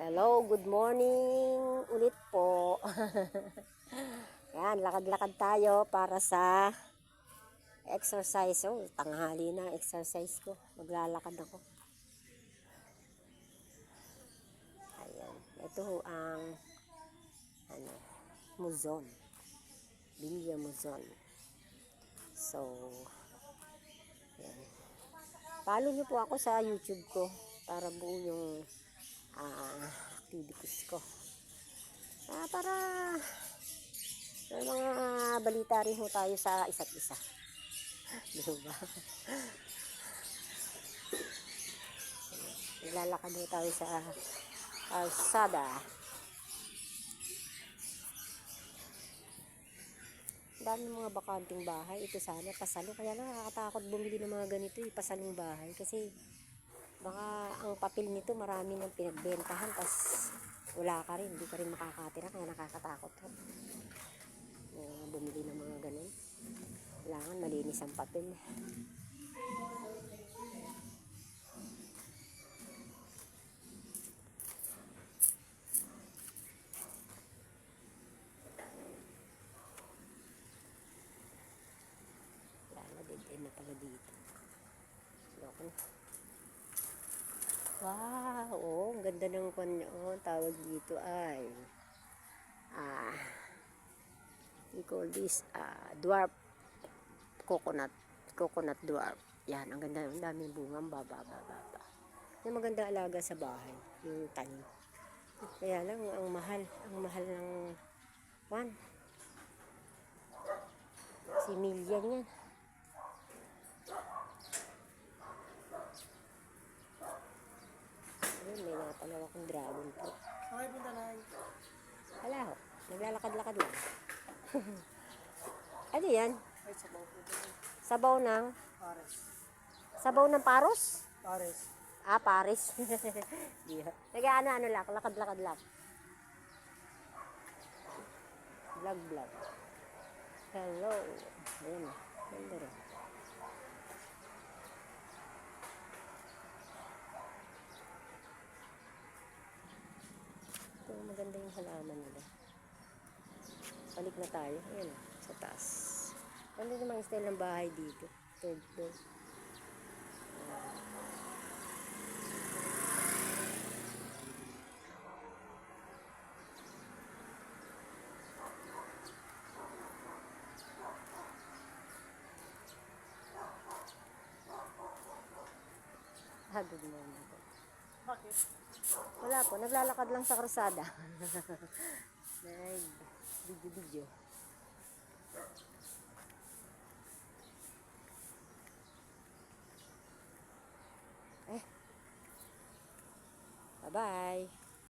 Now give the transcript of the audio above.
Hello, good morning ulit po. Yan, lakad-lakad tayo para sa exercise. Oh, tanghali na exercise ko. Maglalakad ako. Ayan, ito ang Muzon. Villa Muzon. So, ayan. Follow nyo po ako sa YouTube ko para buo yung activities ko. Para may mga balita rin ho tayo sa isa't isa. Diba? Naglalakad ho tayo sa kalsada. Dami mga bakanting bahay. Ito sana pasalo. Kaya nakakatakot bumili ng mga ganito, pasalong bahay. Kasi baka ang papel nito marami nang pinagbentahan, tas wala ka rin, hindi ka rin makakatira, kaya nakakatakot ho. Bumili ng mga ganun. Kailangan malinis ang papel. Lalo, dead-end na pala dito. Loko. Wow, oh, ang ganda ng tawag dito ay we call this dwarf coconut dwarf. Yan, ang ganda, ang daming bunga, baba. Yung maganda alaga sa bahay, yung tanim. Kaya lang, ang mahal ng si million yan. Ayun, may napalaw akong dragon po. Okay, punta na. Wala ho, naglalakad-lakad lang. Ano yan? Ay, sabaw po ito. Sabaw ng? Pares. Sabaw ng paros? Pares. Paris. Nag-ano lang, lakad-lakad lang. Vlog. Hello. Ayan, ganda rin. Ito, maganda yung halaman nila. Balik na tayo. Ayan, sa taas. Ganda namang style ng bahay dito. Third floor. Good morning po. Bakit? Wala po, naglalakad lang sa kalsada. Video. Bye-bye.